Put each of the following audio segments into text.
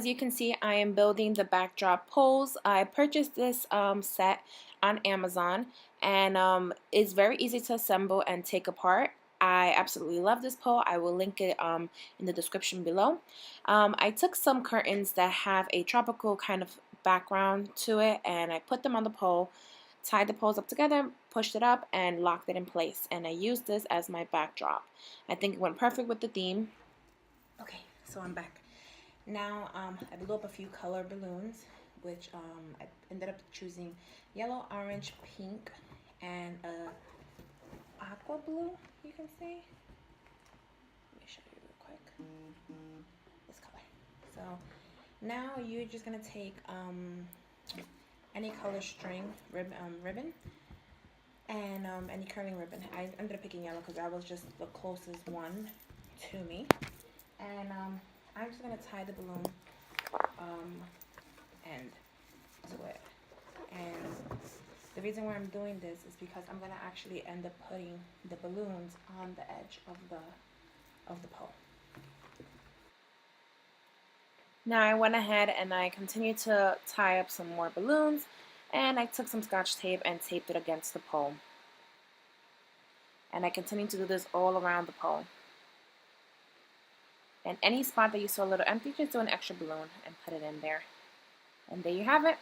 as you can see, I am building the backdrop poles. I purchased this set on Amazon, and it's very easy to assemble and take apart. I absolutely love this pole. I will link it in the description below. I took some curtains that have a tropical kind of background to it, and I put them on the pole, tied the poles up together, pushed it up, and locked it in place. And I used this as my backdrop. I think it went perfect with the theme. Okay, so I'm back. Now, I blew up a few color balloons, which I ended up choosing yellow, orange, pink, and aqua blue, you can say. Let me show you real quick. This color. So now you're just gonna take any color string ribbon and any curling ribbon. I ended up picking yellow because that was just the closest one to me. And I'm just gonna tie the balloon end to it. And the reason why I'm doing this is because I'm gonna actually end up putting the balloons on the edge of the pole. Now I went ahead and I continued to tie up some more balloons, and I took some Scotch tape and taped it against the pole. And I continued to do this all around the pole. And any spot that you saw a little empty, just do an extra balloon and put it in there. And there you have it.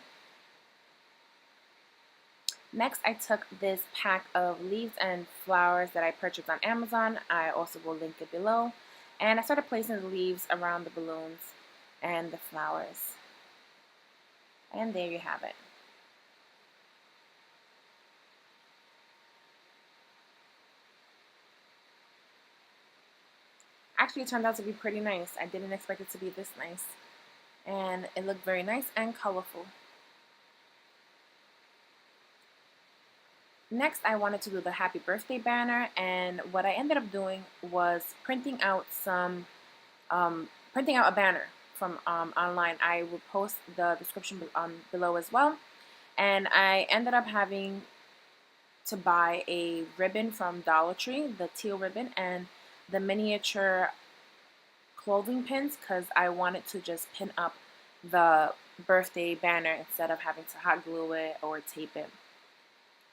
Next, I took this pack of leaves and flowers that I purchased on Amazon. I also will link it below. And I started placing the leaves around the balloons and the flowers. And there you have it. Actually, it turned out to be pretty nice. I didn't expect it to be this nice. And it looked very nice and colorful. Next, I wanted to do the happy birthday banner, and what I ended up doing was printing out a banner from online. I will post the description below as well. And I ended up having to buy a ribbon from Dollar Tree, the teal ribbon, and the miniature clothing pins, because I wanted to just pin up the birthday banner instead of having to hot glue it or tape it.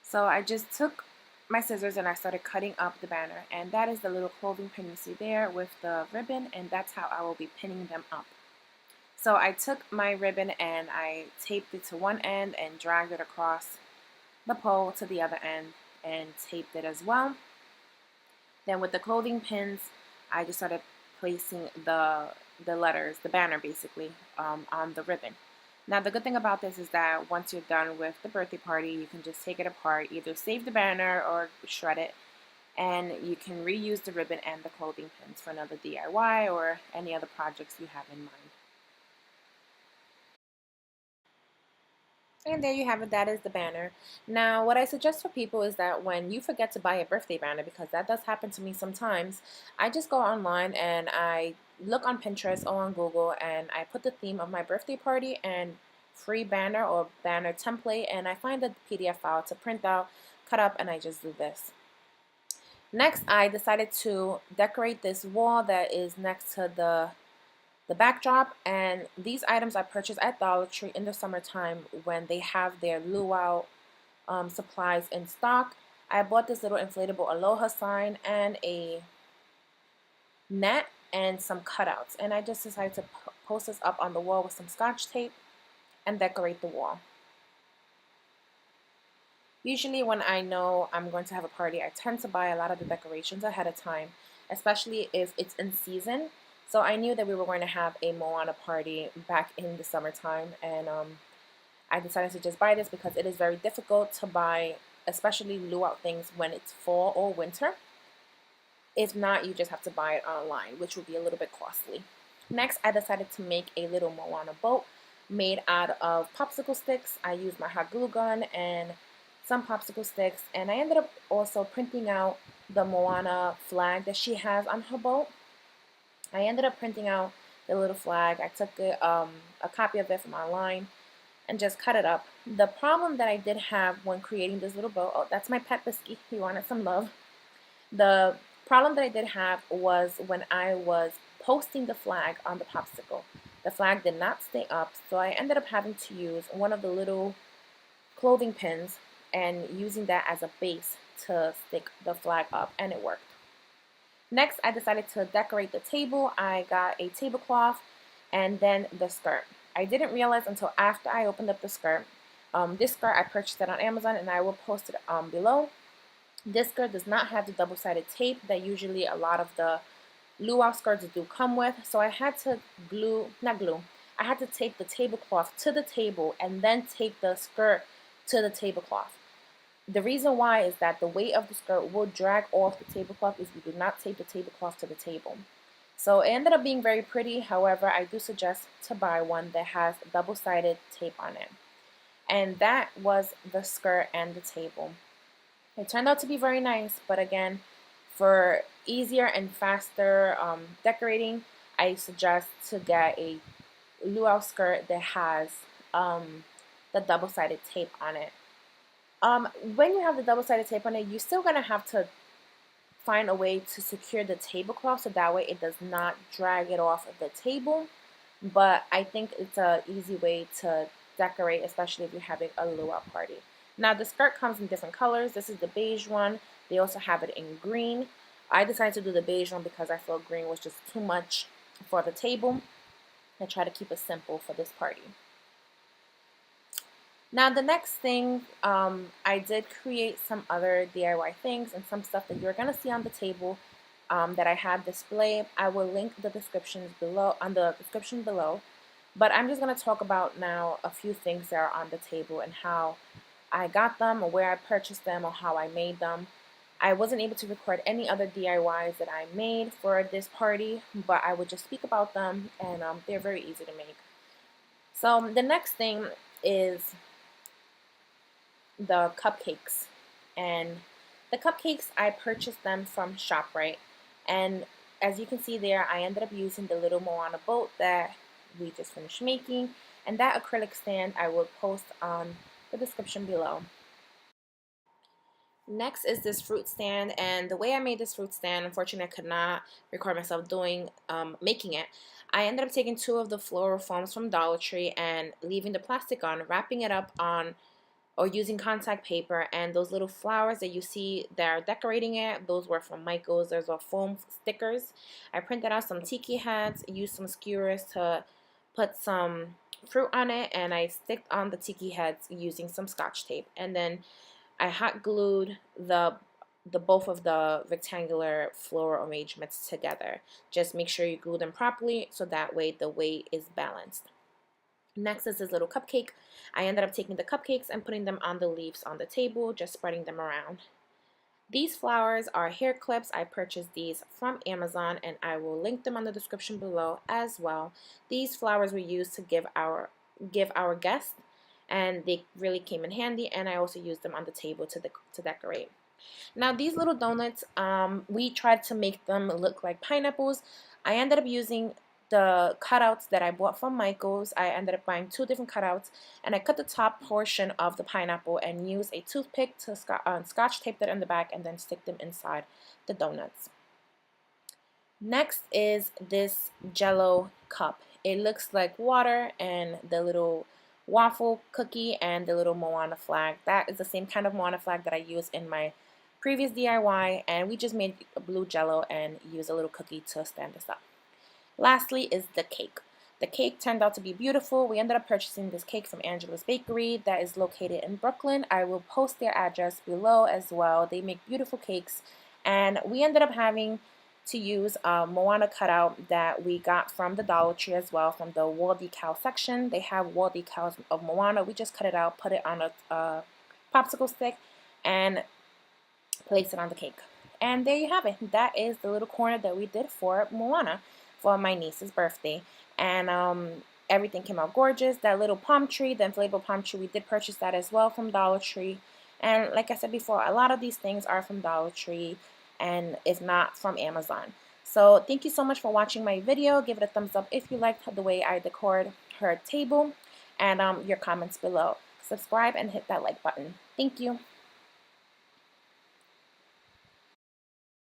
So I just took my scissors and I started cutting up the banner, and that is the little clothing pin you see there with the ribbon, and that's how I will be pinning them up. So I took my ribbon and I taped it to one end and dragged it across the pole to the other end and taped it as well. Then with the clothing pins, I just started placing the letters, the banner basically, on the ribbon. Now the good thing about this is that once you're done with the birthday party, you can just take it apart, either save the banner or shred it, and you can reuse the ribbon and the clothing pins for another DIY or any other projects you have in mind. And there you have it. That is the banner. Now, what I suggest for people is that when you forget to buy a birthday banner, because that does happen to me sometimes, I just go online and I look on Pinterest or on Google and I put the theme of my birthday party and free banner or banner template, and I find the PDF file to print out, cut up, and I just do this. Next, I decided to decorate this wall that is next to the backdrop, and these items I purchased at Dollar Tree in the summertime when they have their luau supplies in stock. I bought this little inflatable aloha sign and a net and some cutouts, and I just decided to post this up on the wall with some Scotch tape and decorate the wall. Usually when I know I'm going to have a party, I tend to buy a lot of the decorations ahead of time, especially if it's in season. So I knew that we were going to have a Moana party back in the summertime, and I decided to just buy this because it is very difficult to buy, especially luau things when it's fall or winter. If not, you just have to buy it online, which will be a little bit costly. Next, I decided to make a little Moana boat made out of popsicle sticks. I used my hot glue gun and some popsicle sticks, and I ended up also printing out the Moana flag that she has on her boat. I ended up printing out the little flag. I took a copy of it from online and just cut it up. The problem that I did have when creating this little boat, oh, that's my pet Bisky, he wanted some love. The problem that I did have was when I was posting the flag on the popsicle. the flag did not stay up, so I ended up having to use one of the little clothing pins and using that as a base to stick the flag up, and it worked. Next, I decided to decorate the table. I got a tablecloth and then the skirt. I didn't realize until after I opened up the skirt. This skirt, I purchased it on Amazon, and I will post it below. This skirt does not have the double-sided tape that usually a lot of the luau skirts do come with, so I had to I had to tape the tablecloth to the table and then tape the skirt to the tablecloth. The reason why is that the weight of the skirt will drag off the tablecloth if you do not tape the tablecloth to the table. So it ended up being very pretty. However, I do suggest to buy one that has double-sided tape on it. And that was the skirt and the table. It turned out to be very nice, but again, for easier and faster decorating, I suggest to get a luau skirt that has the double-sided tape on it. When you have the double-sided tape on it, you're still going to have to find a way to secure the tablecloth so that way it does not drag it off of the table. But I think it's an easy way to decorate, especially if you're having a luau party. Now the skirt comes in different colors. This is the beige one. They also have it in green. I decided to do the beige one because I felt green was just too much for the table. I try to keep it simple for this party. Now the next thing, I did create some other DIY things and some stuff that you're going to see on the table that I have displayed. I will link the descriptions below, on the description below. But I'm just going to talk about now a few things that are on the table and how I got them, or where I purchased them, or how I made them. I wasn't able to record any other DIYs that I made for this party, but I would just speak about them, and they're very easy to make. So the next thing is the cupcakes. And the cupcakes, I purchased them from ShopRite. And as you can see there, I ended up using the little Moana boat that we just finished making. And that acrylic stand I will post on the description below. Next is this fruit stand, and the way I made this fruit stand, unfortunately I could not record myself making it. I ended up taking two of the floral foams from Dollar Tree and leaving the plastic on, wrapping it up on or using contact paper, and those little flowers that you see that are decorating it, those were from Michael's. There's a foam stickers. I printed out some tiki heads, used some skewers to put some fruit on it, and I sticked on the tiki heads using some scotch tape, and then I hot glued the both of the rectangular floral arrangements together. Just make sure you glue them properly so that way the weight is balanced. Next is this little cupcake. I ended up taking the cupcakes and putting them on the leaves on the table, just spreading them around. These flowers are hair clips. I purchased these from Amazon, and I will link them on the description below as well. These flowers were used to give our guests, and they really came in handy, and I also used them on the table to decorate. Now these little donuts, we tried to make them look like pineapples. I ended up using the cutouts that I bought from Michael's. I ended up buying two different cutouts, and I cut the top portion of the pineapple and used a toothpick to scotch tape that in the back and then stick them inside the donuts. Next is this Jello Cup. It looks like water and the little waffle cookie and the little Moana flag. That is the same kind of Moana flag that I used in my previous DIY, and we just made a blue Jello and used a little cookie to stand this up. Lastly is the cake. The cake turned out to be beautiful. We ended up purchasing this cake from Angela's Bakery that is located in Brooklyn. I will post their address below as well. They make beautiful cakes, and we ended up having to use a Moana cutout that we got from the Dollar Tree as well, from the wall decal section. They have wall decals of Moana. We just cut it out, put it on a popsicle stick, and place it on the cake. And there you have it. That is the little corner that we did for Moana for my niece's birthday. And everything came out gorgeous. That little palm tree, the inflatable palm tree, we did purchase that as well from Dollar Tree. And like I said before, a lot of these things are from Dollar Tree, and if not, from Amazon. So thank you so much for watching my video. Give it a thumbs up if you liked the way I decored her table, and your comments below. Subscribe and hit that like button. Thank you.